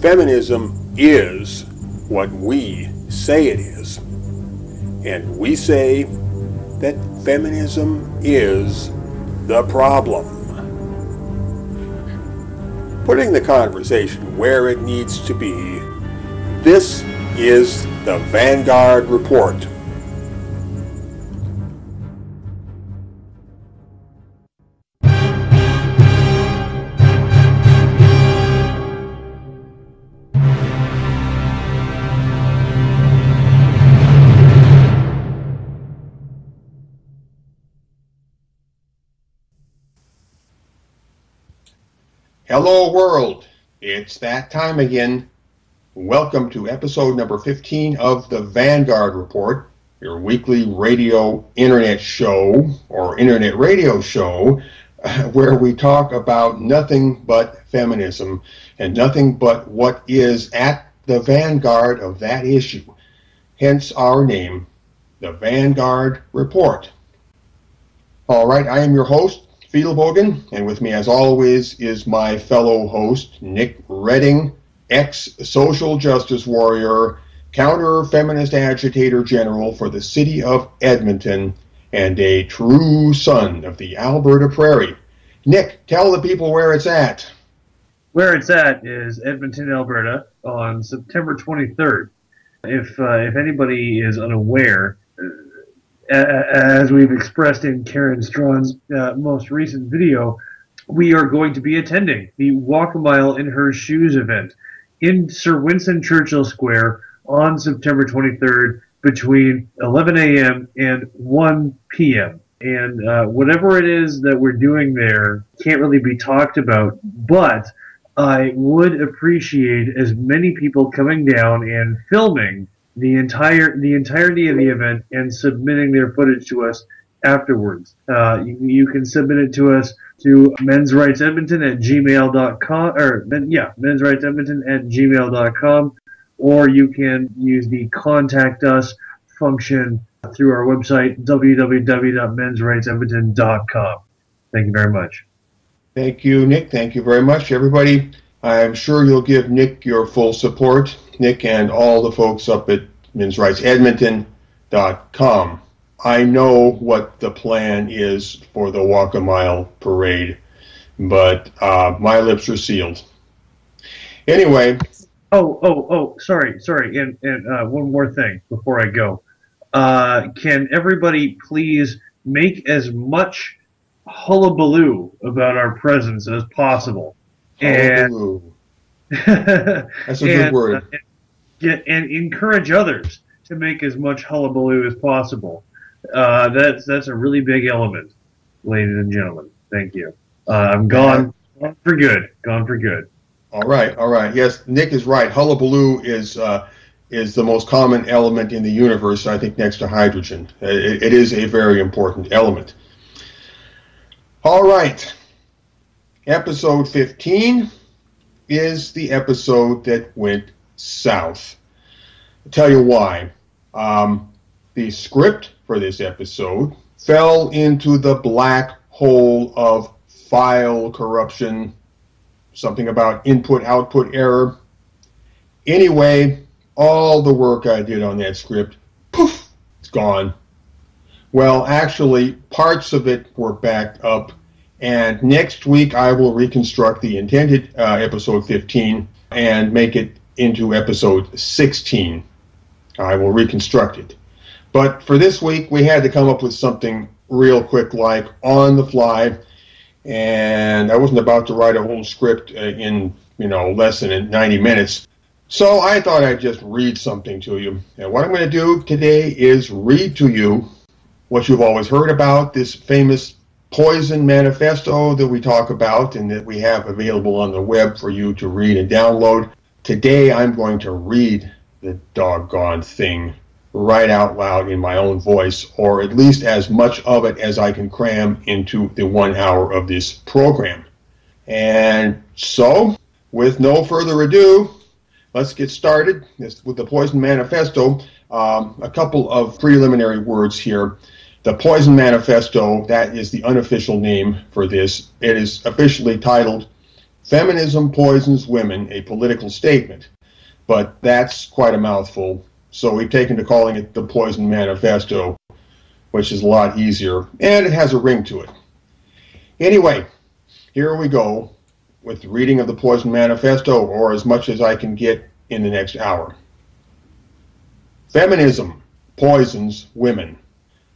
Feminism is what we say it is. And we say that feminism is the problem. Putting the conversation where it needs to be, this is the Vanguard Report. Hello world, it's that time again. Welcome to episode number 15 of the Vanguard Report, your weekly radio internet show, or internet radio show, where we talk about nothing but feminism and nothing but what is at the vanguard of that issue. Hence our name, the Vanguard Report. All right, I am your host, Fidelbogen, and with me as always is my fellow host, Nick Redding, ex-social justice warrior, counter-feminist agitator general for the city of Edmonton, and a true son of the Alberta Prairie. Nick, tell the people where it's at. Where it's at is Edmonton, Alberta, on September 23rd. If anybody is unaware, as we've expressed in Karen Strawn's most recent video, we are going to be attending the Walk a Mile in Her Shoes event in Sir Winston Churchill Square on September 23rd between 11 a.m. and 1 p.m. And whatever it is that we're doing there can't really be talked about, but I would appreciate as many people coming down and filming the entirety of the event and submitting their footage to us afterwards. You can submit it to us to mensrightsedmonton@gmail.com, or mensrightsedmonton@gmail.com, or you can use the contact us function through our website www.mensrightsedmonton.com. Thank you very much. Thank you, Nick. Thank you very much, everybody. I'm sure you'll give Nick your full support, Nick and all the folks up at mensrightsedmonton.com. I know what the plan is for the Walk a Mile parade, but my lips are sealed. Anyway. Sorry. And one more thing before I go. Can everybody please make as much hullabaloo about our presence as possible? Hullabaloo. That's a good word. And encourage others to make as much hullabaloo as possible. That's a really big element, ladies and gentlemen. Thank you. I'm gone for good. Gone for good. All right. Yes, Nick is right. Hullabaloo is the most common element in the universe, I think, next to hydrogen. It is a very important element. All right. Episode 15 is the episode that went south. I'll tell you why. The script for this episode fell into the black hole of file corruption, something about input-output error. Anyway, all the work I did on that script, poof, it's gone. Well, actually, parts of it were backed up, and next week I will reconstruct the intended episode 15 and make it into episode 16. I will reconstruct it. But for this week, we had to come up with something real quick, like on the fly, and I wasn't about to write a whole script in less than 90 minutes. So I thought I'd just read something to you. And what I'm going to do today is read to you what you've always heard about, this famous Poison Manifesto that we talk about and that we have available on the web for you to read and download. Today I'm going to read the doggone thing right out loud in my own voice, or at least as much of it as I can cram into the 1 hour of this program. And so, with no further ado, let's get started with the Poison Manifesto. A couple of preliminary words here. The Poison Manifesto, that is the unofficial name for this. It is officially titled Feminism Poisons Women, a Political Statement. But that's quite a mouthful, so we've taken to calling it the Poison Manifesto, which is a lot easier, and it has a ring to it. Anyway, here we go with the reading of the Poison Manifesto, or as much as I can get in the next hour. Feminism Poisons Women,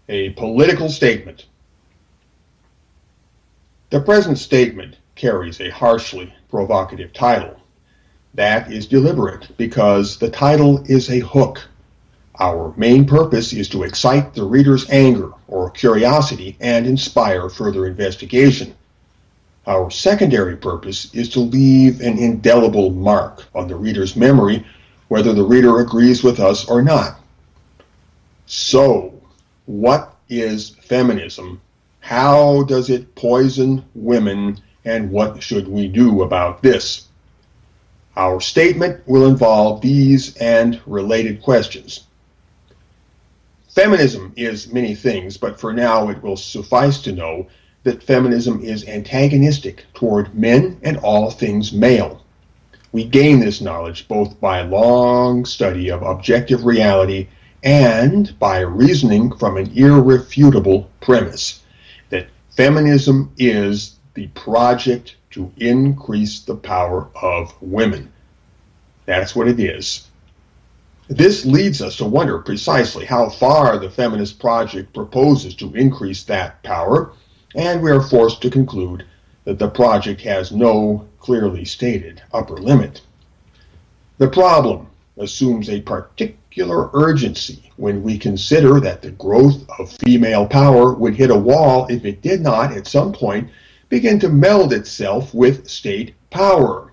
a Political Statement. The present statement carries a harshly provocative title. That is deliberate because the title is a hook. Our main purpose is to excite the reader's anger or curiosity and inspire further investigation. Our secondary purpose is to leave an indelible mark on the reader's memory, whether the reader agrees with us or not. So, what is feminism? How does it poison women, and what should we do about this? Our statement will involve these and related questions. Feminism is many things, but for now it will suffice to know that feminism is antagonistic toward men and all things male. We gain this knowledge both by long study of objective reality and by reasoning from an irrefutable premise that feminism is the project to increase the power of women. That's what it is. This leads us to wonder precisely how far the feminist project proposes to increase that power, and we are forced to conclude that the project has no clearly stated upper limit. The problem assumes a particular urgency when we consider that the growth of female power would hit a wall if it did not, at some point, begin to meld itself with state power.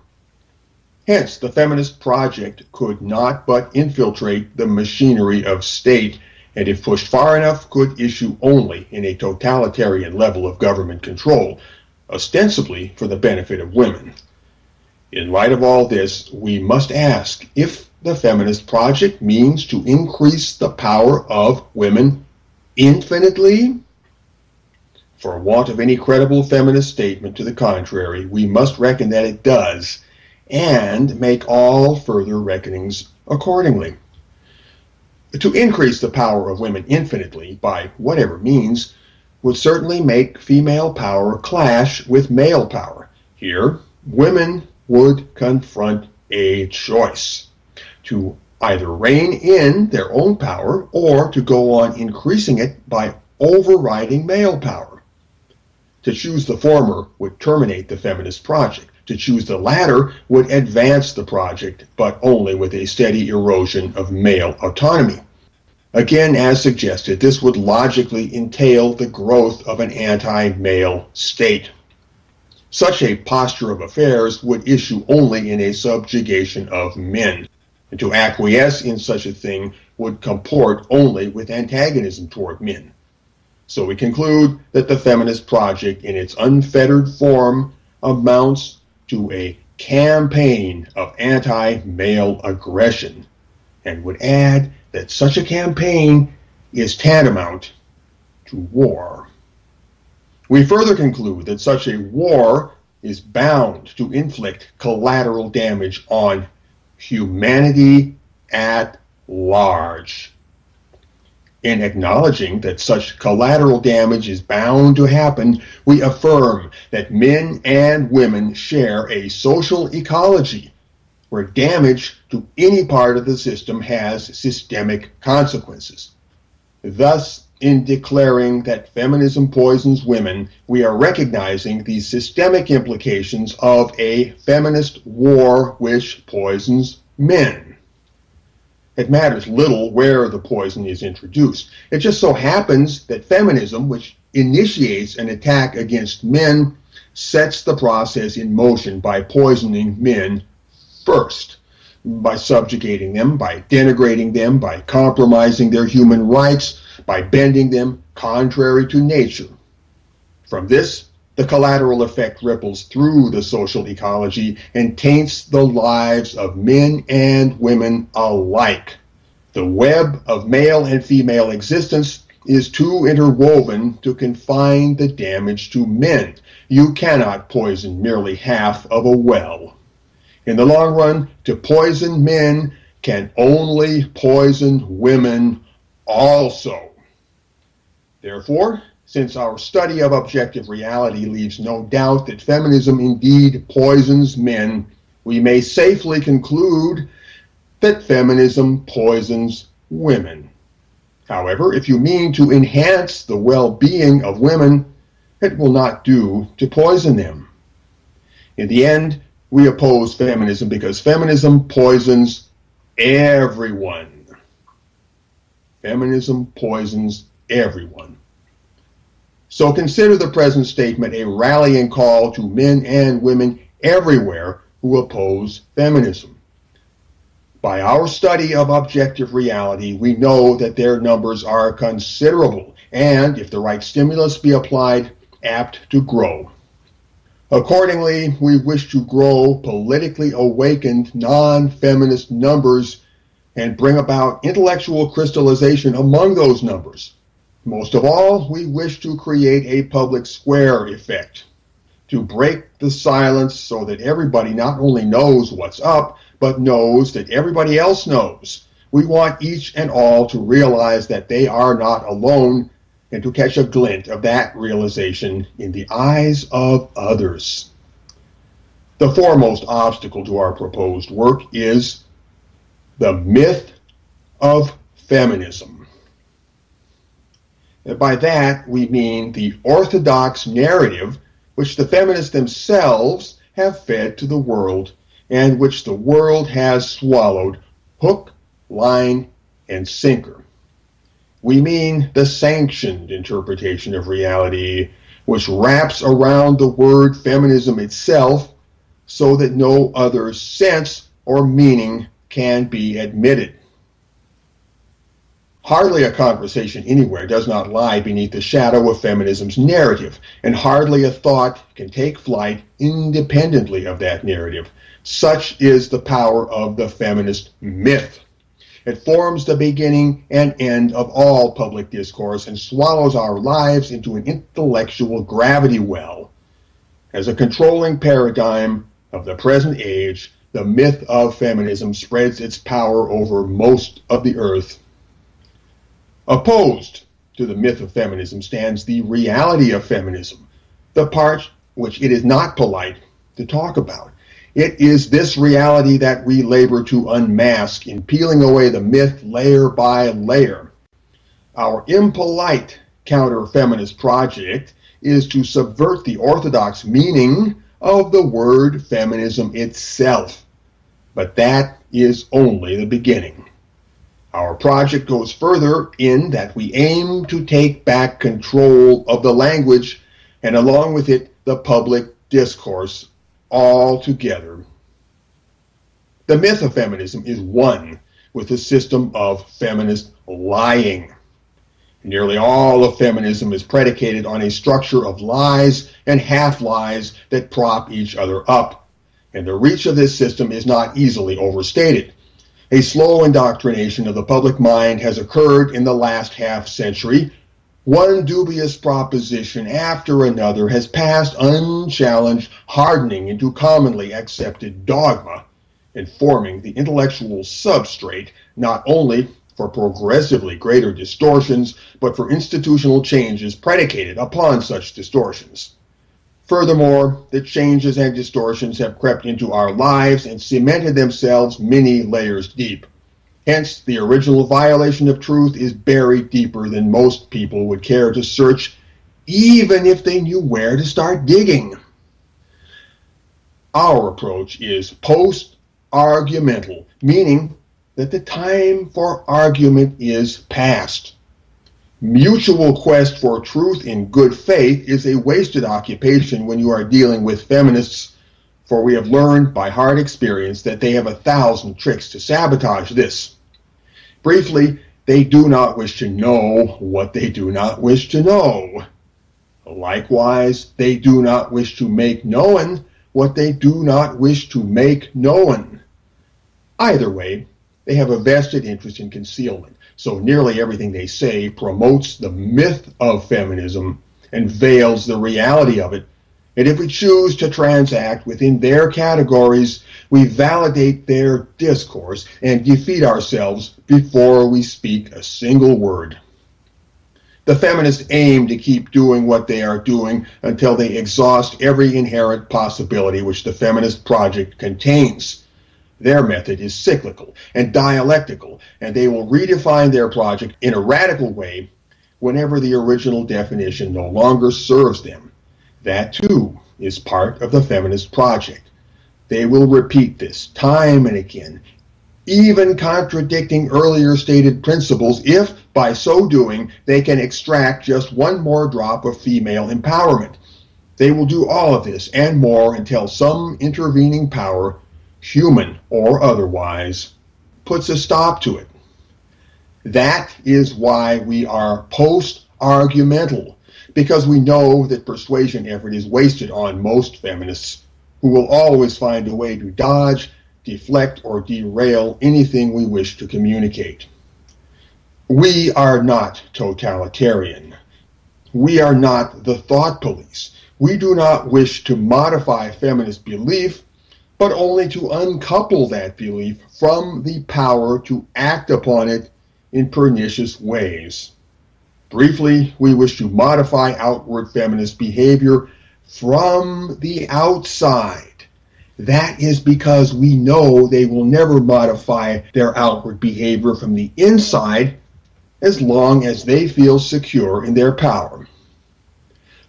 Hence, the feminist project could not but infiltrate the machinery of state, and if pushed far enough, could issue only in a totalitarian level of government control, ostensibly for the benefit of women. In light of all this, we must ask if the feminist project means to increase the power of women infinitely. For want of any credible feminist statement to the contrary, we must reckon that it does, and make all further reckonings accordingly. To increase the power of women infinitely, by whatever means, would certainly make female power clash with male power. Here, women would confront a choice: to either rein in their own power or to go on increasing it by overriding male power. To choose the former would terminate the feminist project. To choose the latter would advance the project, but only with a steady erosion of male autonomy. Again, as suggested, this would logically entail the growth of an anti-male state. Such a posture of affairs would issue only in a subjugation of men, and to acquiesce in such a thing would comport only with antagonism toward men. So we conclude that the feminist project in its unfettered form amounts to a campaign of anti-male aggression, and would add that such a campaign is tantamount to war. We further conclude that such a war is bound to inflict collateral damage on humanity at large. In acknowledging that such collateral damage is bound to happen, we affirm that men and women share a social ecology where damage to any part of the system has systemic consequences. Thus, in declaring that feminism poisons women, we are recognizing the systemic implications of a feminist war which poisons men. It matters little where the poison is introduced. It just so happens that feminism, which initiates an attack against men, sets the process in motion by poisoning men first, by subjugating them, by denigrating them, by compromising their human rights, by bending them contrary to nature. From this, the collateral effect ripples through the social ecology and taints the lives of men and women alike. The web of male and female existence is too interwoven to confine the damage to men. You cannot poison merely half of a well. In the long run, to poison men can only poison women also. Therefore, since our study of objective reality leaves no doubt that feminism indeed poisons men, we may safely conclude that feminism poisons women. However, if you mean to enhance the well-being of women, it will not do to poison them. In the end, we oppose feminism because feminism poisons everyone. Feminism poisons everyone. So consider the present statement a rallying call to men and women everywhere who oppose feminism. By our study of objective reality, we know that their numbers are considerable and, if the right stimulus be applied, apt to grow. Accordingly, we wish to grow politically awakened non-feminist numbers and bring about intellectual crystallization among those numbers. Most of all, we wish to create a public square effect, to break the silence so that everybody not only knows what's up, but knows that everybody else knows. We want each and all to realize that they are not alone and to catch a glint of that realization in the eyes of others. The foremost obstacle to our proposed work is the myth of feminism. And by that, we mean the orthodox narrative which the feminists themselves have fed to the world and which the world has swallowed hook, line, and sinker. We mean the sanctioned interpretation of reality, which wraps around the word feminism itself so that no other sense or meaning can be admitted. Hardly a conversation anywhere does not lie beneath the shadow of feminism's narrative, and hardly a thought can take flight independently of that narrative. Such is the power of the feminist myth. It forms the beginning and end of all public discourse and swallows our lives into an intellectual gravity well. As a controlling paradigm of the present age, the myth of feminism spreads its power over most of the earth. Opposed to the myth of feminism stands the reality of feminism, the part which it is not polite to talk about. It is this reality that we labor to unmask in peeling away the myth layer by layer. Our impolite counter-feminist project is to subvert the orthodox meaning of the word feminism itself. But that is only the beginning. Our project goes further in that we aim to take back control of the language and along with it the public discourse altogether. The myth of feminism is one with the system of feminist lying. Nearly all of feminism is predicated on a structure of lies and half-lies that prop each other up, and the reach of this system is not easily overstated. A slow indoctrination of the public mind has occurred in the last half-century. One dubious proposition after another has passed unchallenged, hardening into commonly accepted dogma, and forming the intellectual substrate not only for progressively greater distortions, but for institutional changes predicated upon such distortions. Furthermore, the changes and distortions have crept into our lives and cemented themselves many layers deep. Hence, the original violation of truth is buried deeper than most people would care to search, even if they knew where to start digging. Our approach is post-argumental, meaning that the time for argument is past. Mutual quest for truth in good faith is a wasted occupation when you are dealing with feminists, for we have learned by hard experience that they have 1,000 tricks to sabotage this. Briefly, they do not wish to know what they do not wish to know. Likewise, they do not wish to make known what they do not wish to make known. Either way, they have a vested interest in concealment. So nearly everything they say promotes the myth of feminism and veils the reality of it. And if we choose to transact within their categories, we validate their discourse and defeat ourselves before we speak a single word. The feminists aim to keep doing what they are doing until they exhaust every inherent possibility which the feminist project contains. Their method is cyclical and dialectical, and they will redefine their project in a radical way whenever the original definition no longer serves them. That, too, is part of the feminist project. They will repeat this time and again, even contradicting earlier stated principles if, by so doing, they can extract just one more drop of female empowerment. They will do all of this and more until some intervening power, human or otherwise, puts a stop to it. That is why we are post-argumental, because we know that persuasion effort is wasted on most feminists, who will always find a way to dodge, deflect, or derail anything we wish to communicate. We are not totalitarian. We are not the thought police. We do not wish to modify feminist belief, but only to uncouple that belief from the power to act upon it in pernicious ways. Briefly, we wish to modify outward feminist behavior from the outside. That is because we know they will never modify their outward behavior from the inside as long as they feel secure in their power.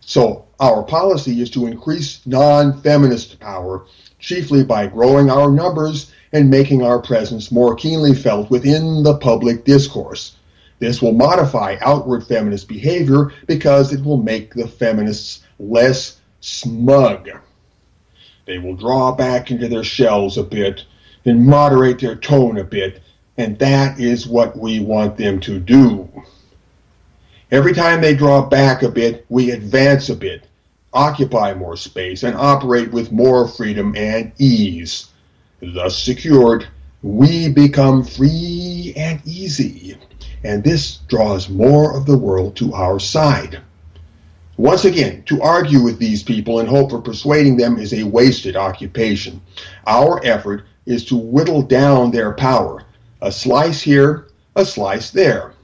So our policy is to increase non-feminist power, chiefly by growing our numbers and making our presence more keenly felt within the public discourse. This will modify outward feminist behavior because it will make the feminists less smug. They will draw back into their shells a bit and moderate their tone a bit, and that is what we want them to do. Every time they draw back a bit, we advance a bit, occupy more space, and operate with more freedom and ease. Thus secured, we become free and easy, and this draws more of the world to our side. Once again, to argue with these people in hope of persuading them is a wasted occupation. Our effort is to whittle down their power, a slice here, a slice there.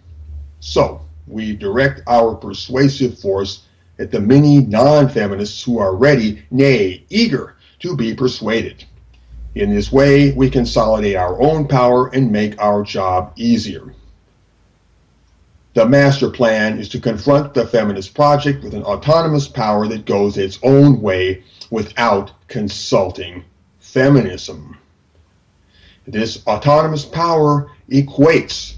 So, we direct our persuasive force at the many non-feminists who are ready, nay, eager, to be persuaded. In this way, we consolidate our own power and make our job easier. The master plan is to confront the feminist project with an autonomous power that goes its own way without consulting feminism. This autonomous power equates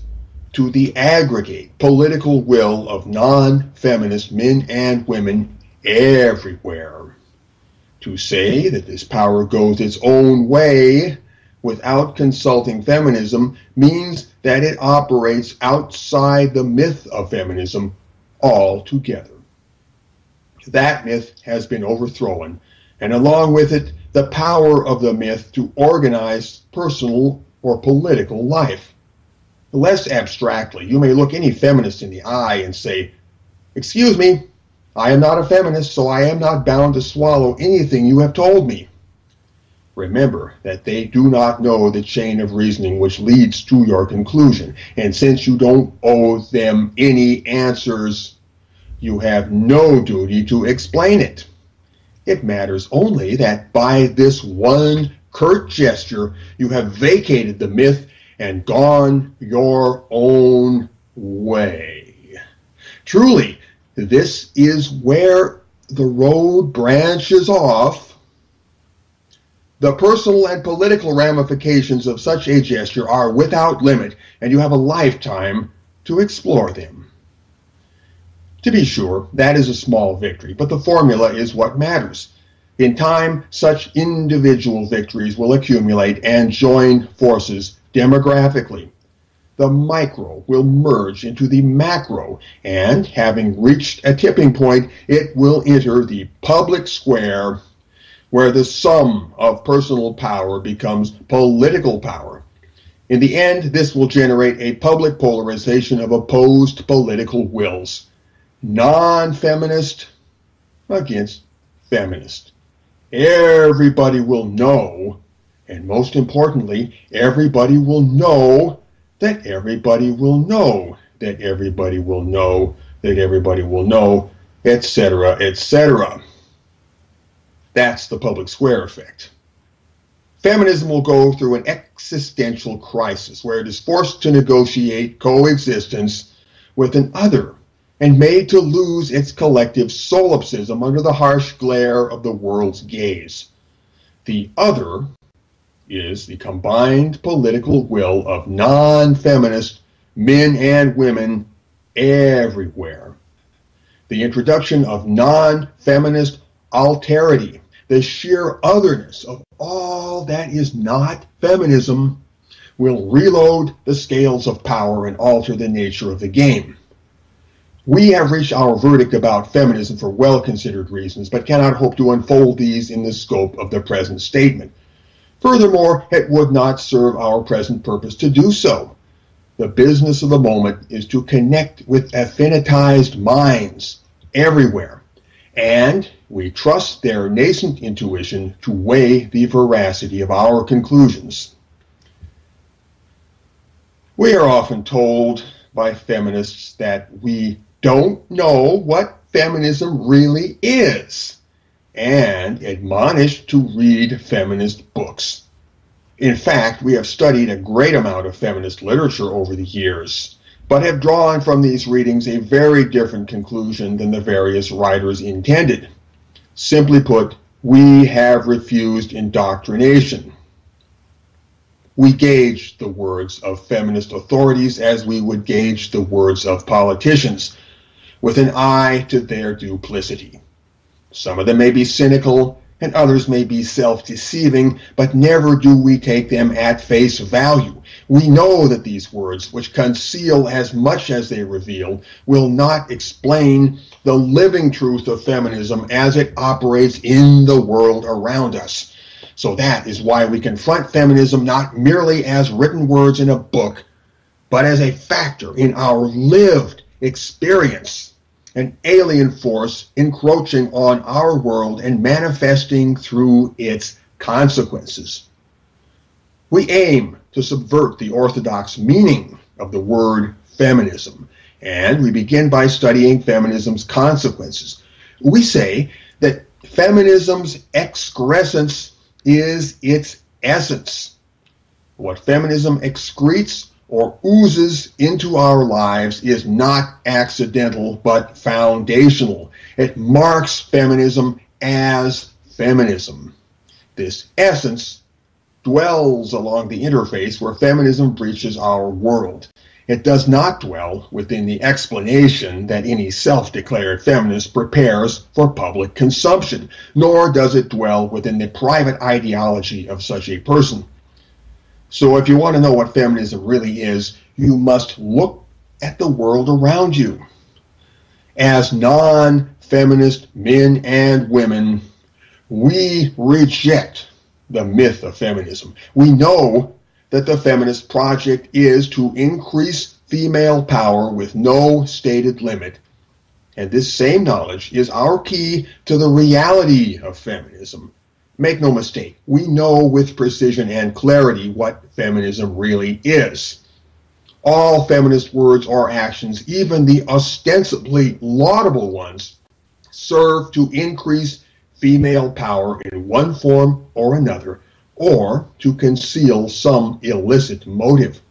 to the aggregate political will of non-feminist men and women everywhere. To say that this power goes its own way without consulting feminism means that it operates outside the myth of feminism altogether. That myth has been overthrown, and along with it, the power of the myth to organize personal or political life. Less abstractly, you may look any feminist in the eye and say, "Excuse me, I am not a feminist, so I am not bound to swallow anything you have told me." Remember that they do not know the chain of reasoning which leads to your conclusion, and since you don't owe them any answers, you have no duty to explain it. It matters only that by this one curt gesture you have vacated the myth and gone your own way. Truly, this is where the road branches off. The personal and political ramifications of such a gesture are without limit, and you have a lifetime to explore them. To be sure, that is a small victory, but the formula is what matters. In time, such individual victories will accumulate and join forces demographically. The micro will merge into the macro, and having reached a tipping point, it will enter the public square, where the sum of personal power becomes political power. In the end, this will generate a public polarization of opposed political wills. Non-feminist against feminist. Everybody will know, and most importantly, everybody will know that everybody will know that everybody will know that everybody will know, etc., etc. That's the public square effect. Feminism will go through an existential crisis where it is forced to negotiate coexistence with an other and made to lose its collective solipsism under the harsh glare of the world's gaze. The other is the combined political will of non-feminist men and women everywhere. The introduction of non-feminist alterity, the sheer otherness of all that is not feminism, will reload the scales of power and alter the nature of the game. We have reached our verdict about feminism for well-considered reasons, but cannot hope to unfold these in the scope of the present statement. Furthermore, it would not serve our present purpose to do so. The business of the moment is to connect with affinitized minds everywhere, and we trust their nascent intuition to weigh the veracity of our conclusions. We are often told by feminists that we don't know what feminism really is, and admonished to read feminist books. In fact, we have studied a great amount of feminist literature over the years, but have drawn from these readings a very different conclusion than the various writers intended. Simply put, we have refused indoctrination. We gauge the words of feminist authorities as we would gauge the words of politicians, with an eye to their duplicity. Some of them may be cynical, and others may be self-deceiving, but never do we take them at face value. We know that these words, which conceal as much as they reveal, will not explain the living truth of feminism as it operates in the world around us. So that is why we confront feminism not merely as written words in a book, but as a factor in our lived experience, an alien force encroaching on our world and manifesting through its consequences. We aim to subvert the orthodox meaning of the word feminism, and we begin by studying feminism's consequences. We say that feminism's excrescence is its essence. What feminism excretes or oozes into our lives is not accidental but foundational. It marks feminism as feminism. This essence dwells along the interface where feminism breaches our world. It does not dwell within the explanation that any self-declared feminist prepares for public consumption, nor does it dwell within the private ideology of such a person. So if you want to know what feminism really is, you must look at the world around you. As non-feminist men and women, we reject the myth of feminism. We know that the feminist project is to increase female power with no stated limit. And this same knowledge is our key to the reality of feminism. Make no mistake, we know with precision and clarity what feminism really is. All feminist words or actions, even the ostensibly laudable ones, serve to increase female power in one form or another, or to conceal some illicit motive.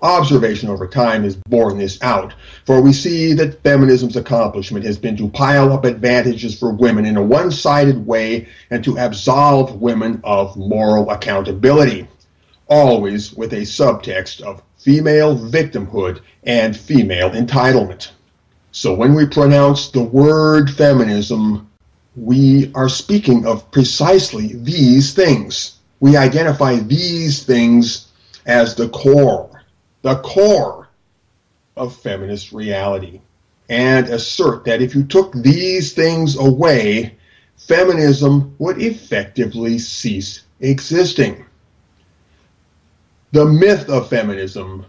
Observation over time has borne this out, for we see that feminism's accomplishment has been to pile up advantages for women in a one-sided way and to absolve women of moral accountability, always with a subtext of female victimhood and female entitlement. So when we pronounce the word feminism, we are speaking of precisely these things. We identify these things as the core of feminist reality, and assert that if you took these things away, feminism would effectively cease existing. The myth of feminism,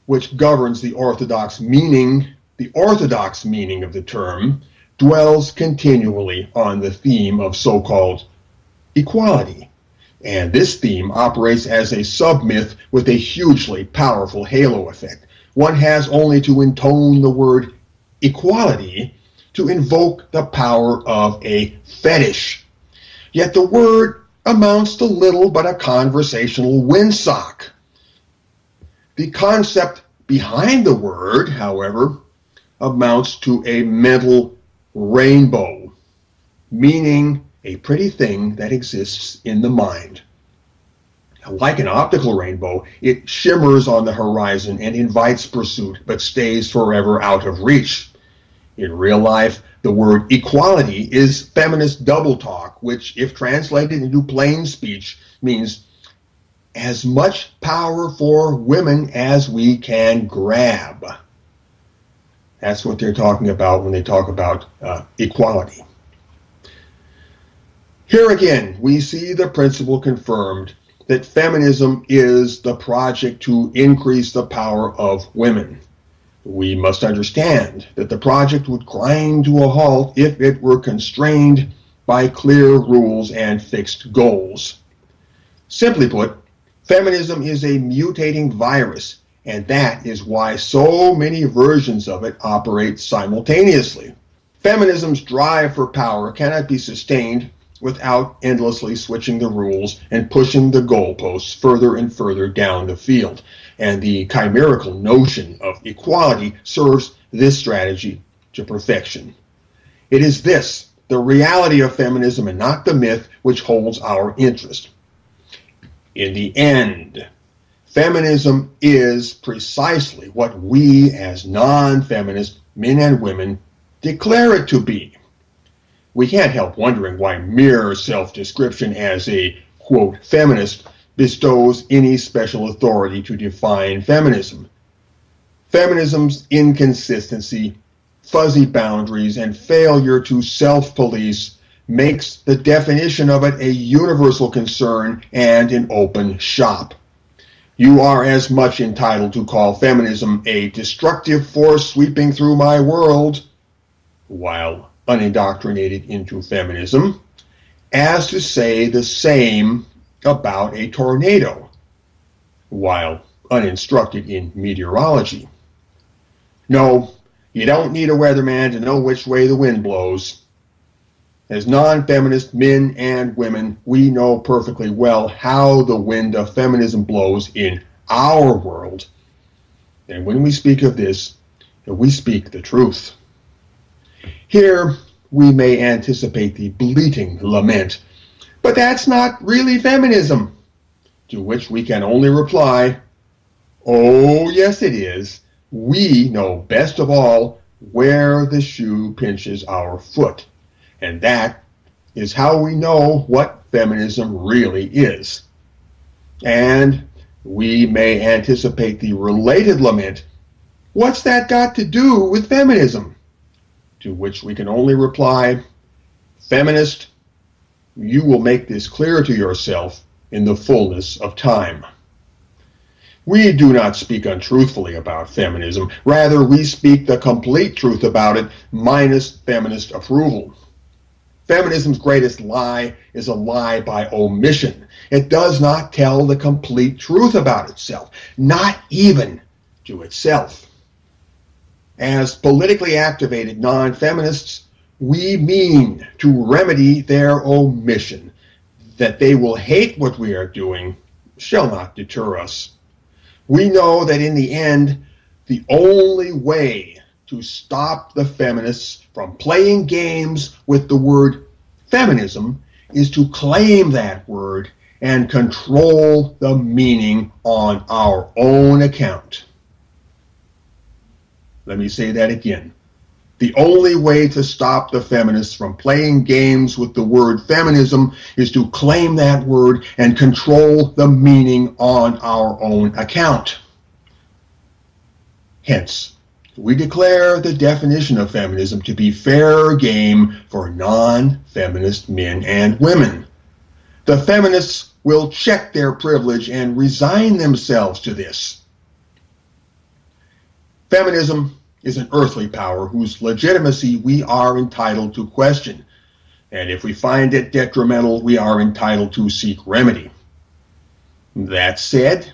which governs the orthodox meaning of the term, dwells continually on the theme of so-called equality. And this theme operates as a sub-myth with a hugely powerful halo effect. One has only to intone the word equality to invoke the power of a fetish. Yet the word amounts to little but a conversational windsock. The concept behind the word, however, amounts to a mental rainbow, meaning a pretty thing that exists in the mind. Like an optical rainbow, it shimmers on the horizon and invites pursuit, but stays forever out of reach. In real life, the word equality is feminist double talk, which, if translated into plain speech, means as much power for women as we can grab. That's what they're talking about when they talk about equality. Here again, we see the principle confirmed that feminism is the project to increase the power of women. We must understand that the project would grind to a halt if it were constrained by clear rules and fixed goals. Simply put, feminism is a mutating virus, and that is why so many versions of it operate simultaneously. Feminism's drive for power cannot be sustained without endlessly switching the rules and pushing the goalposts further and further down the field. And the chimerical notion of equality serves this strategy to perfection. It is this, the reality of feminism and not the myth, which holds our interest. In the end, feminism is precisely what we as non-feminist men and women declare it to be. We can't help wondering why mere self-description as a, quote, feminist bestows any special authority to define feminism. Feminism's inconsistency, fuzzy boundaries, and failure to self-police makes the definition of it a universal concern and an open shop. You are as much entitled to call feminism a destructive force sweeping through my world, while unindoctrinated into feminism, as to say the same about a tornado, while uninstructed in meteorology. No, you don't need a weatherman to know which way the wind blows. As non-feminist men and women, we know perfectly well how the wind of feminism blows in our world. And when we speak of this, we speak the truth. Here, we may anticipate the bleating lament, but that's not really feminism. To which we can only reply, oh, yes, it is. We know best of all where the shoe pinches our foot. And that is how we know what feminism really is. And we may anticipate the related lament, what's that got to do with feminism? To which we can only reply, feminist, you will make this clear to yourself in the fullness of time. We do not speak untruthfully about feminism. Rather, we speak the complete truth about it, minus feminist approval. Feminism's greatest lie is a lie by omission. It does not tell the complete truth about itself, not even to itself. As politically activated non-feminists, we mean to remedy their omission. That they will hate what we are doing shall not deter us. We know that in the end, the only way to stop the feminists from playing games with the word feminism is to claim that word and control the meaning on our own account. Let me say that again. The only way to stop the feminists from playing games with the word feminism is to claim that word and control the meaning on our own account. Hence, we declare the definition of feminism to be fair game for non-feminist men and women. The feminists will check their privilege and resign themselves to this. Feminism is an earthly power whose legitimacy we are entitled to question, and if we find it detrimental, we are entitled to seek remedy. That said,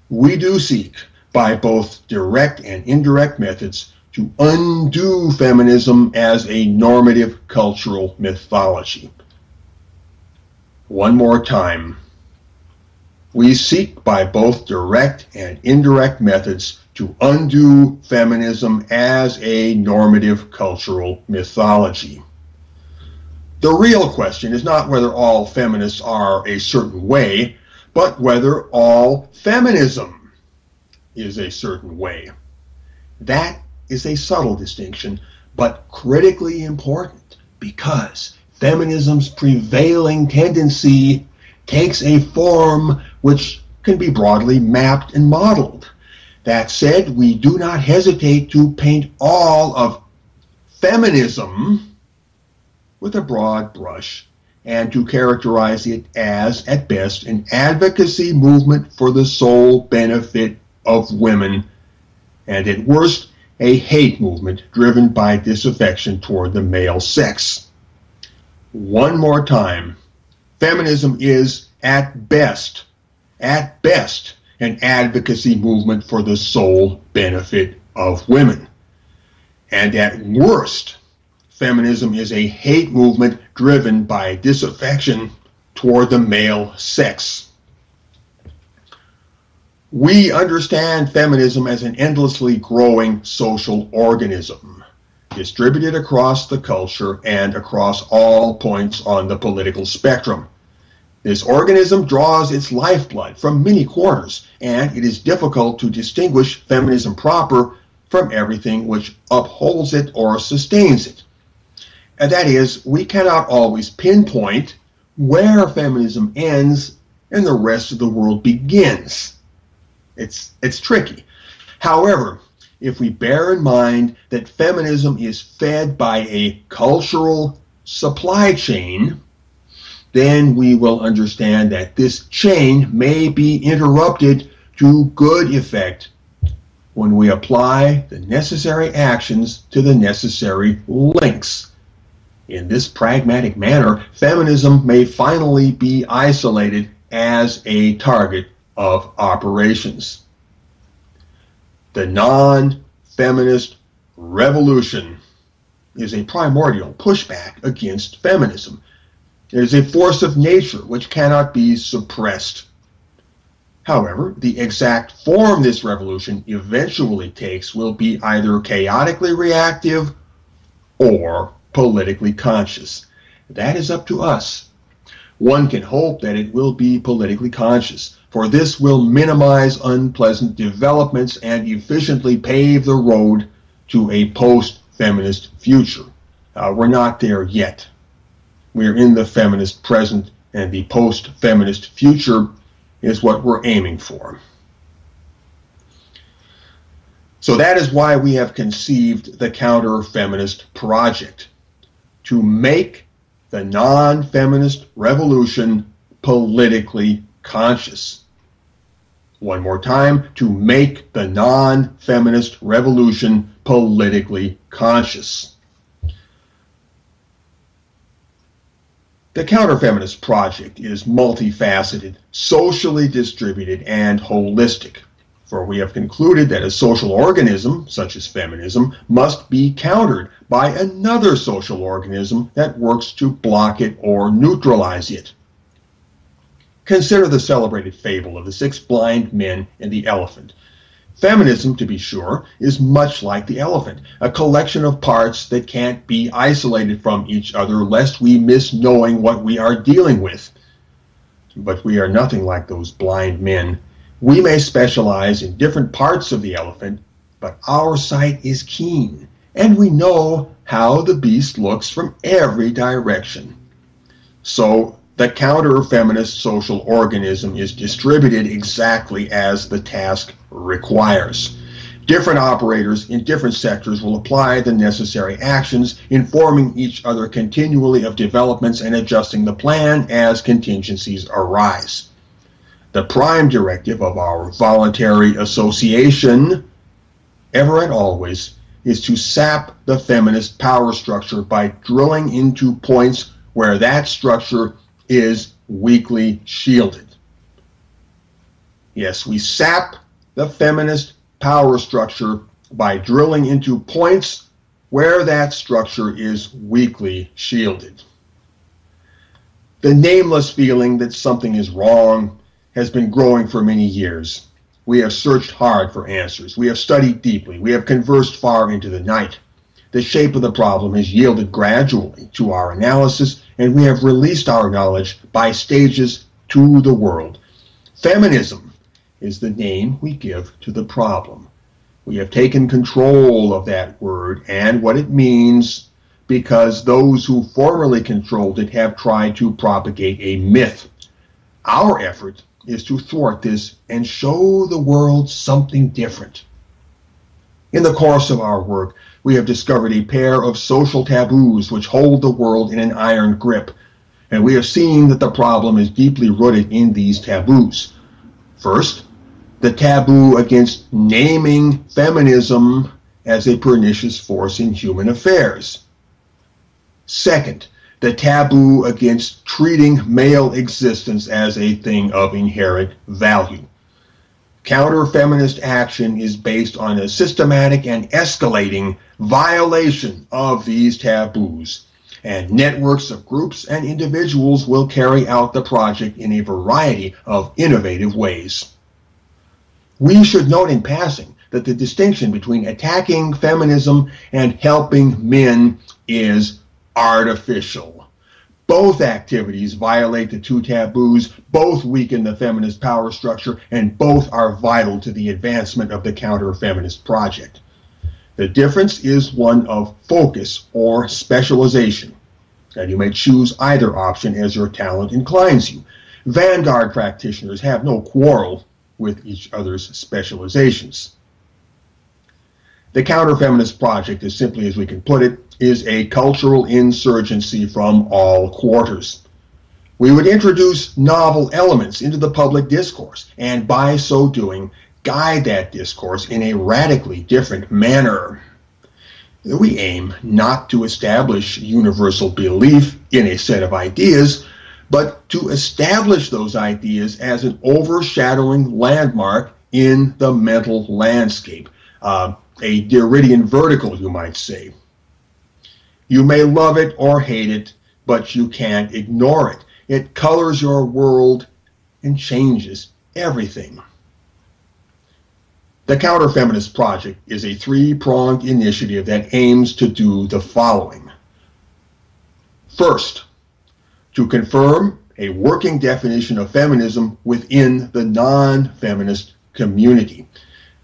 we do seek, by both direct and indirect methods, to undo feminism as a normative cultural mythology. One more time. We seek by both direct and indirect methods to undo feminism as a normative cultural mythology. The real question is not whether all feminists are a certain way, but whether all feminism is a certain way. That is a subtle distinction, but critically important, because feminism's prevailing tendency takes a form which can be broadly mapped and modeled. That said, we do not hesitate to paint all of feminism with a broad brush and to characterize it as, at best, an advocacy movement for the sole benefit of women, and at worst, a hate movement driven by disaffection toward the male sex. One more time, feminism is, at best, an advocacy movement for the sole benefit of women. And at worst, feminism is a hate movement driven by disaffection toward the male sex. We understand feminism as an endlessly growing social organism, distributed across the culture and across all points on the political spectrum. This organism draws its lifeblood from many corners, and it is difficult to distinguish feminism proper from everything which upholds it or sustains it. And that is, we cannot always pinpoint where feminism ends and the rest of the world begins. It's tricky. However, if we bear in mind that feminism is fed by a cultural supply chain, then we will understand that this chain may be interrupted to good effect when we apply the necessary actions to the necessary links. In this pragmatic manner, feminism may finally be isolated as a target of operations. The non-feminist revolution is a primordial pushback against feminism. It is a force of nature which cannot be suppressed. However, the exact form this revolution eventually takes will be either chaotically reactive or politically conscious. That is up to us. One can hope that it will be politically conscious, for this will minimize unpleasant developments and efficiently pave the road to a post-feminist future. We're not there yet. We're in the feminist present, and the post-feminist future is what we're aiming for. So that is why we have conceived the counter-feminist project, to make the non-feminist revolution politically conscious. One more time, to make the non-feminist revolution politically conscious. The counter-feminist project is multifaceted, socially distributed, and holistic, for we have concluded that a social organism, such as feminism, must be countered by another social organism that works to block it or neutralize it. Consider the celebrated fable of the 6 blind men and the elephant. Feminism, to be sure, is much like the elephant, a collection of parts that can't be isolated from each other lest we miss knowing what we are dealing with. But we are nothing like those blind men. We may specialize in different parts of the elephant, but our sight is keen, and we know how the beast looks from every direction. So the counter-feminist social organism is distributed exactly as the task requires. Different operators in different sectors will apply the necessary actions, informing each other continually of developments and adjusting the plan as contingencies arise. The prime directive of our voluntary association, ever and always, is to sap the feminist power structure by drilling into points where that structure is weakly shielded. Yes, we sap the feminist power structure by drilling into points where that structure is weakly shielded. The nameless feeling that something is wrong has been growing for many years. We have searched hard for answers. We have studied deeply. We have conversed far into the night. The shape of the problem has yielded gradually to our analysis, and we have released our knowledge by stages to the world. Feminism is the name we give to the problem. We have taken control of that word and what it means because those who formerly controlled it have tried to propagate a myth. Our effort is to thwart this and show the world something different. In the course of our work, we have discovered a pair of social taboos which hold the world in an iron grip, and we have seen that the problem is deeply rooted in these taboos. First, the taboo against naming feminism as a pernicious force in human affairs. Second, the taboo against treating male existence as a thing of inherent value. Counter-feminist action is based on a systematic and escalating violation of these taboos, and networks of groups and individuals will carry out the project in a variety of innovative ways. We should note in passing that the distinction between attacking feminism and helping men is artificial. Both activities violate the two taboos, both weaken the feminist power structure, and both are vital to the advancement of the counter-feminist project. The difference is one of focus or specialization, and you may choose either option as your talent inclines you. Vanguard practitioners have no quarrel with each other's specializations. The counter-feminist project, as simply as we can put it, is a cultural insurgency from all quarters. We would introduce novel elements into the public discourse, and by so doing, guide that discourse in a radically different manner. We aim not to establish universal belief in a set of ideas, but to establish those ideas as an overshadowing landmark in the mental landscape, a Derridian vertical, you might say. You may love it or hate it, but you can't ignore it. It colors your world and changes everything. The Counter-Feminist Project is a three-pronged initiative that aims to do the following. First, to confirm a working definition of feminism within the non-feminist community.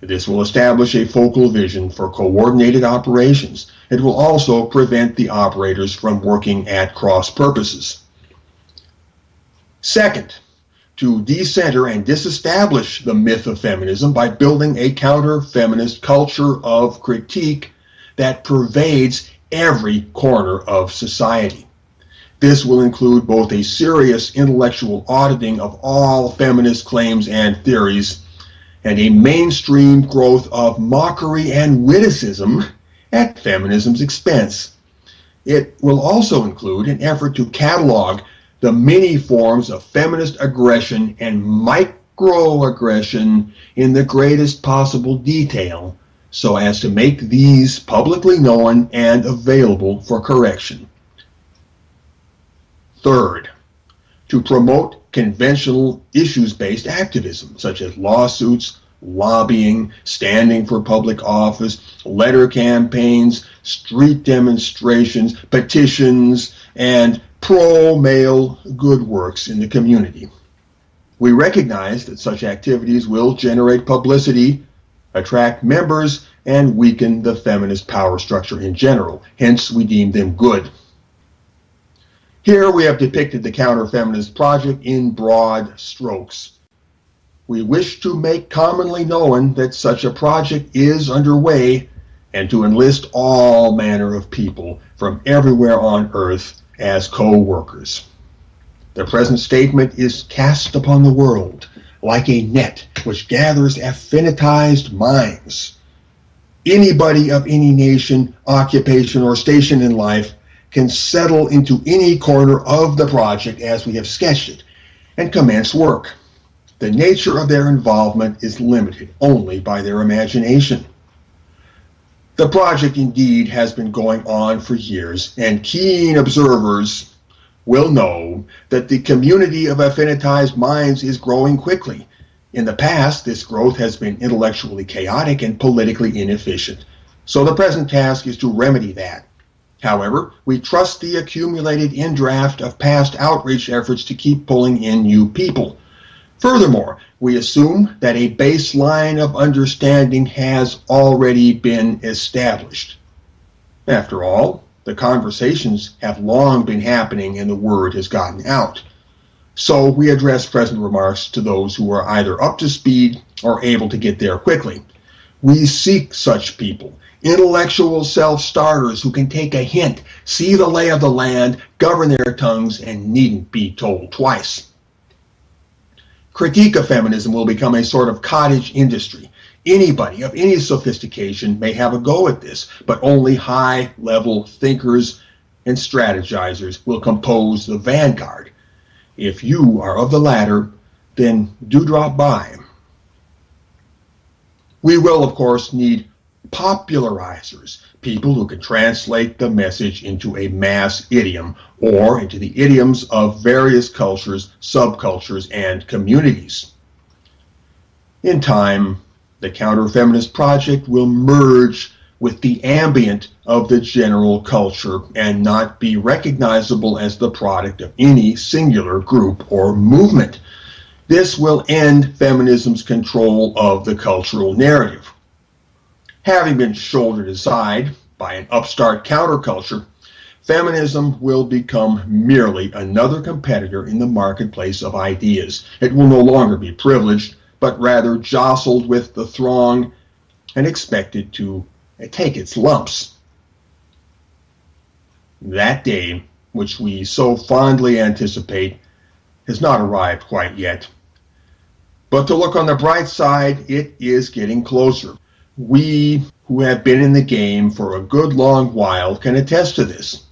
This will establish a focal vision for coordinated operations. It will also prevent the operators from working at cross purposes. Second, to decenter and disestablish the myth of feminism by building a counter-feminist culture of critique that pervades every corner of society. This will include both a serious intellectual auditing of all feminist claims and theories and a mainstream growth of mockery and witticism at feminism's expense. It will also include an effort to catalog the many forms of feminist aggression and microaggression in the greatest possible detail so as to make these publicly known and available for correction. Third, to promote conventional issues-based activism, such as lawsuits, lobbying, standing for public office, letter campaigns, street demonstrations, petitions, and pro-male good works in the community. We recognize that such activities will generate publicity, attract members, and weaken the feminist power structure in general. Hence, we deem them good. Here we have depicted the counter-feminist project in broad strokes. We wish to make commonly known that such a project is underway and to enlist all manner of people from everywhere on earth as co-workers. The present statement is cast upon the world like a net which gathers affinitized minds. Anybody of any nation, occupation, or station in life can settle into any corner of the project as we have sketched it and commence work. The nature of their involvement is limited only by their imagination. The project indeed has been going on for years, and keen observers will know that the community of affinitized minds is growing quickly. In the past, this growth has been intellectually chaotic and politically inefficient, so the present task is to remedy that. However, we trust the accumulated indraft of past outreach efforts to keep pulling in new people. Furthermore, we assume that a baseline of understanding has already been established. After all, the conversations have long been happening and the word has gotten out. So we address present remarks to those who are either up to speed or able to get there quickly. We seek such people, intellectual self-starters who can take a hint, see the lay of the land, govern their tongues, and needn't be told twice. Critique of feminism will become a sort of cottage industry. Anybody of any sophistication may have a go at this, but only high-level thinkers and strategizers will compose the vanguard. If you are of the latter, then do drop by. We will, of course, need popularizers, people who can translate the message into a mass idiom or into the idioms of various cultures, subcultures, and communities. In time, the counter-feminist project will merge with the ambient of the general culture and not be recognizable as the product of any singular group or movement. This will end feminism's control of the cultural narrative. Having been shouldered aside by an upstart counterculture, feminism will become merely another competitor in the marketplace of ideas. It will no longer be privileged, but rather jostled with the throng and expected to take its lumps. That day, which we so fondly anticipate, has not arrived quite yet. But to look on the bright side, it is getting closer. We who have been in the game for a good long while can attest to this.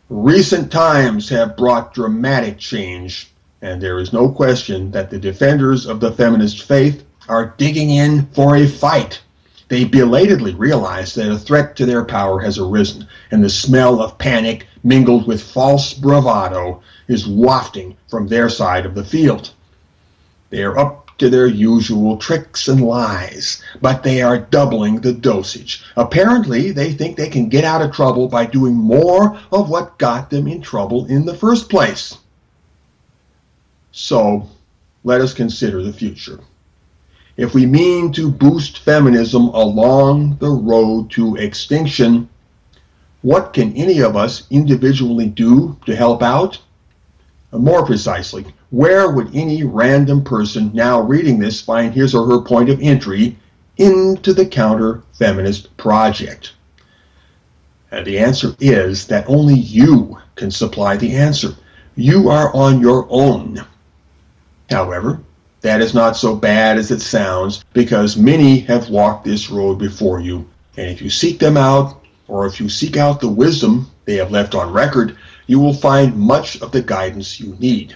Recent times have brought dramatic change, and there is no question that the defenders of the feminist faith are digging in for a fight. They belatedly realize that a threat to their power has arisen, and the smell of panic mingled with false bravado is wafting from their side of the field. They are up to their usual tricks and lies, but they are doubling the dosage. Apparently, they think they can get out of trouble by doing more of what got them in trouble in the first place. So, let us consider the future. If we mean to boost feminism along the road to extinction, what can any of us individually do to help out? More precisely, where would any random person now reading this find his or her point of entry into the counter-feminist project? The answer is that only you can supply the answer. You are on your own. However, that is not so bad as it sounds, because many have walked this road before you, and if you seek them out, or if you seek out the wisdom they have left on record, you will find much of the guidance you need.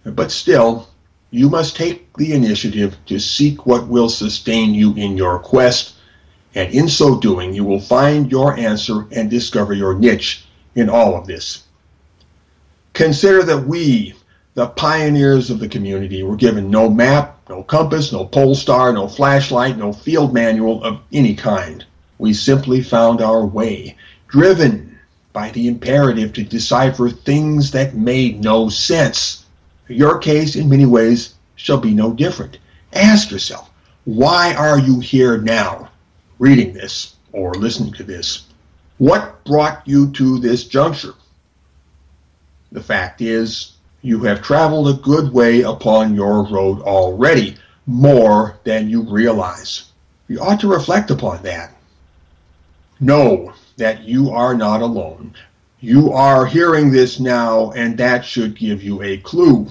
But still, you must take the initiative to seek what will sustain you in your quest, and in so doing, you will find your answer and discover your niche in all of this. Consider that we, the pioneers of the community, were given no map, no compass, no pole star, no flashlight, no field manual of any kind. We simply found our way, driven by the imperative to decipher things that made no sense. Your case, in many ways, shall be no different. Ask yourself, why are you here now, reading this or listening to this? What brought you to this juncture? The fact is, you have traveled a good way upon your road already, more than you realize. You ought to reflect upon that. Know that you are not alone. You are hearing this now, and that should give you a clue.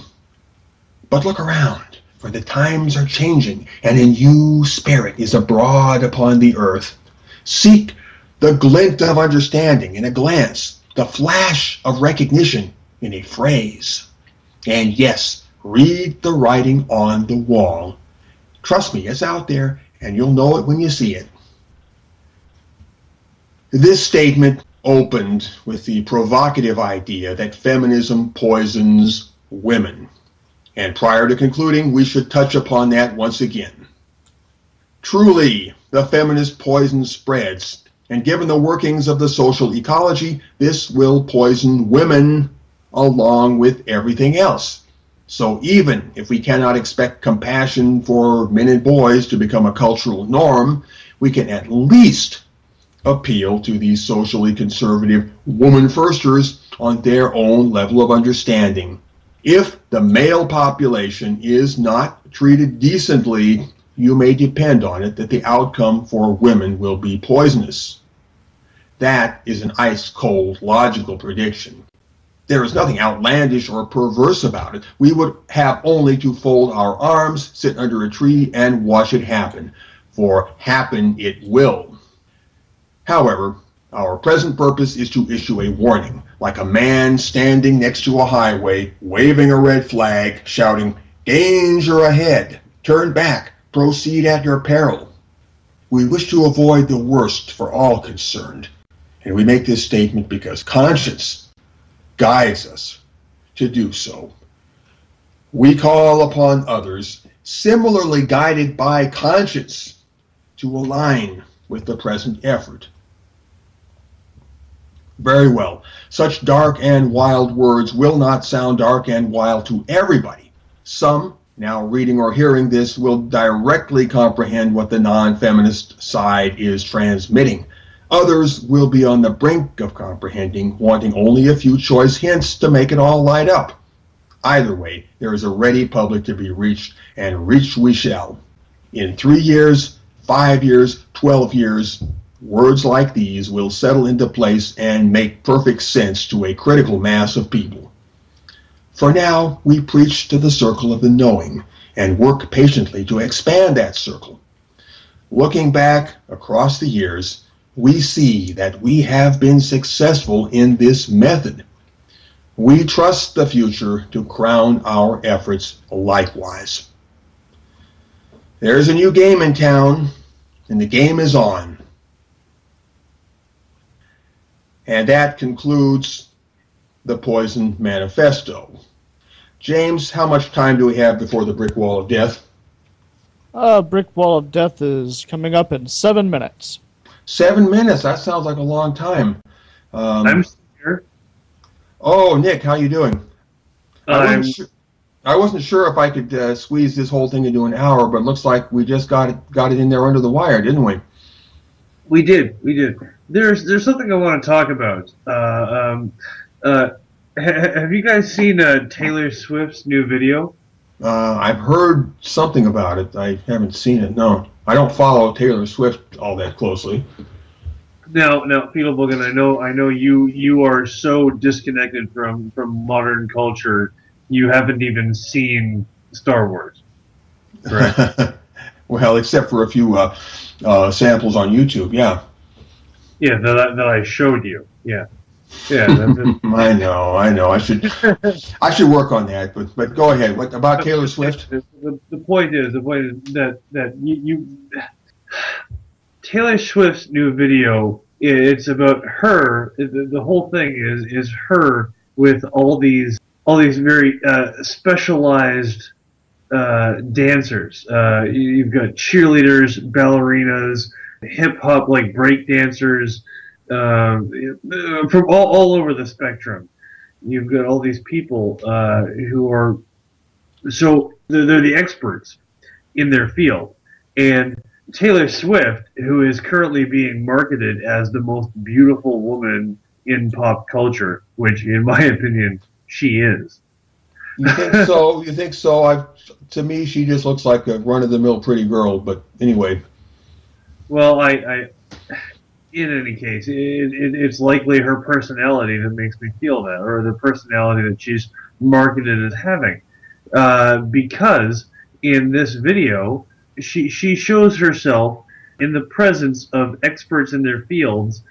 But look around. for the times are changing, and a new spirit is abroad upon the earth. Seek the glint of understanding in a glance, the flash of recognition in a phrase. And yes, read the writing on the wall. Trust me, it's out there, and you'll know it when you see it. This statement opened with the provocative idea that feminism poisons women. And prior to concluding, we should touch upon that once again. Truly, the feminist poison spreads, and given the workings of the social ecology, this will poison women along with everything else. So even if we cannot expect compassion for men and boys to become a cultural norm, we can at least appeal to these socially conservative woman-firsters on their own level of understanding. If the male population is not treated decently, you may depend on it that the outcome for women will be poisonous. That is an ice-cold, logical prediction. There is nothing outlandish or perverse about it. We would have only to fold our arms, sit under a tree, and watch it happen. For happen it will. However, our present purpose is to issue a warning, like a man standing next to a highway, waving a red flag, shouting, "Danger ahead! Turn back! Proceed at your peril!" We wish to avoid the worst for all concerned, and we make this statement because conscience guides us to do so. We call upon others, similarly guided by conscience, to align with the present effort. Very well. Such dark and wild words will not sound dark and wild to everybody. Some, now reading or hearing this, will directly comprehend what the non-feminist side is transmitting. Others will be on the brink of comprehending, wanting only a few choice hints to make it all light up. Either way, there is a ready public to be reached, and reached we shall. In 3 years, 5 years, 12 years, words like these will settle into place and make perfect sense to a critical mass of people. For now, we preach to the circle of the knowing and work patiently to expand that circle. Looking back across the years, we see that we have been successful in this method. We trust the future to crown our efforts likewise. There's a new game in town, and the game is on. And that concludes the Poison Manifesto. James, how much time do we have before the brick wall of death? Brick wall of death is coming up in 7 minutes. 7 minutes? That sounds like a long time. I'm here. Oh, Nick, how you doing? I wasn't sure if I could squeeze this whole thing into an hour, but it looks like we just got it in there under the wire, didn't we? We did. There's something I want to talk about. Have you guys seen Taylor Swift's new video? I've heard something about it. I haven't seen it, no. I don't follow Taylor Swift all that closely. Now, Fidelbogen, I know you are so disconnected from modern culture, you haven't even seen Star Wars, correct? Well, except for a few samples on YouTube, yeah. Yeah, that I showed you. Yeah. I know. I should work on that. But go ahead. What about Taylor Swift? The point is that you Taylor Swift's new video. It's about her. The whole thing is her with all these very specialized dancers. You've got cheerleaders, ballerinas, hip hop like break dancers. From all over the spectrum, you've got all these people who are they're the experts in their field, and Taylor Swift, who is currently being marketed as the most beautiful woman in pop culture, which, in my opinion, she is. You think so? To me, she just looks like a run-of-the-mill pretty girl. But anyway. Well, in any case, it's likely her personality that makes me feel that, or the personality that she's marketed as having. Because in this video, she shows herself in the presence of experts in their fields,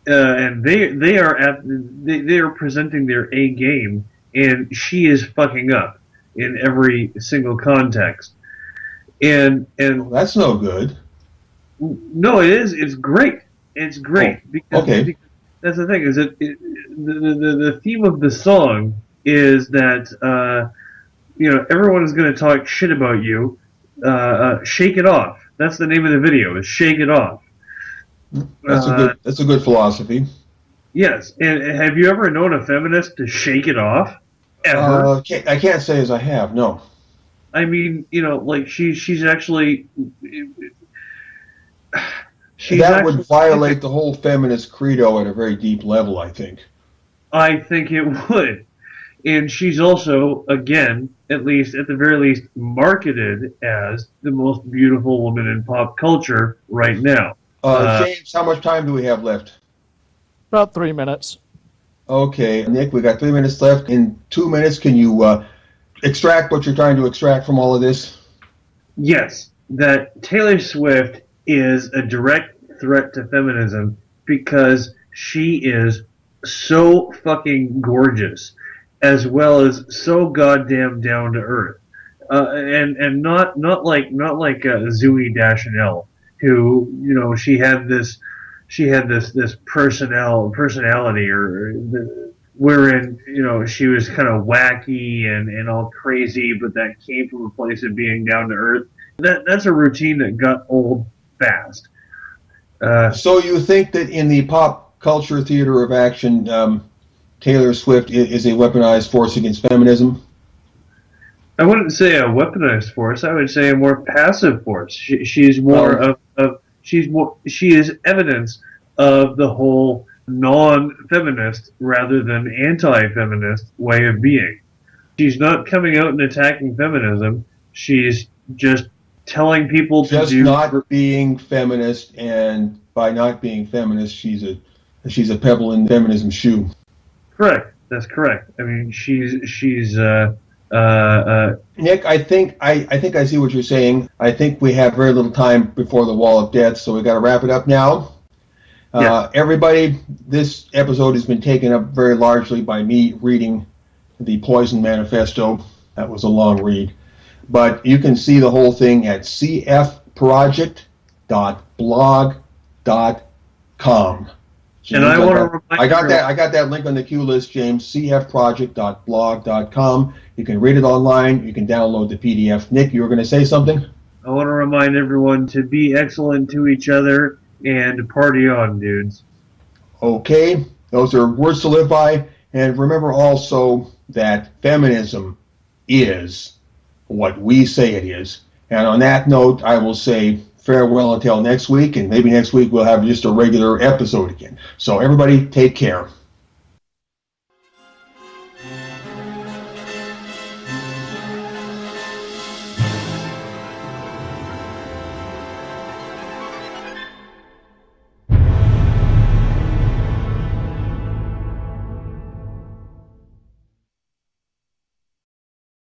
and they are presenting their A game, and she is fucking up in every single context. And Well, that's no good. no, it is. It's great. It's great because that's the thing. Is that the theme of the song is that everyone is going to talk shit about you. Shake it off. That's the name of the video. Is Shake It Off. That's a good philosophy. Yes. And have you ever known a feminist to shake it off? Ever? I can't say as I have. No. I mean, like she's actually. That would violate the whole feminist credo at a very deep level, I think. I think it would. And she's also, again, at the very least, marketed as the most beautiful woman in pop culture right now. James, how much time do we have left? About 3 minutes. Okay, Nick, we got 3 minutes left. In 2 minutes, can you extract what you're trying to extract from all of this? Yes, that Taylor Swift is a direct threat to feminism because she is so fucking gorgeous, as well as so goddamn down to earth, and not like Zooey Deschanel, who she had this personality, wherein she was kind of wacky and all crazy, but that came from a place of being down to earth. That's a routine that got old fast. So you think that in the pop culture theater of action, Taylor Swift is a weaponized force against feminism? I wouldn't say a weaponized force. I would say a more passive force. She is evidence of the whole non-feminist rather than anti-feminist way of being. She's not coming out and attacking feminism. She's just telling people just not being feminist, and by not being feminist, she's a pebble in feminism's shoe. Correct. That's correct. I mean, she's Nick, I think I see what you're saying. I think we have very little time before the wall of death, so we got to wrap it up now. Yeah. Everybody, this episode has been taken up very largely by me reading the Poison Manifesto. That was a long read. But you can see the whole thing at cfproject.blog.com. And I want to remind I got that link on the queue list, James. cfproject.blog.com. You can read it online. You can download the PDF. Nick, you were going to say something? I want to remind everyone to be excellent to each other and party on, dudes. Okay. Those are words to live by. And remember also that feminism is what we say it is. And on that note, I will say farewell until next week, and maybe next week we'll have just a regular episode again. So everybody, take care.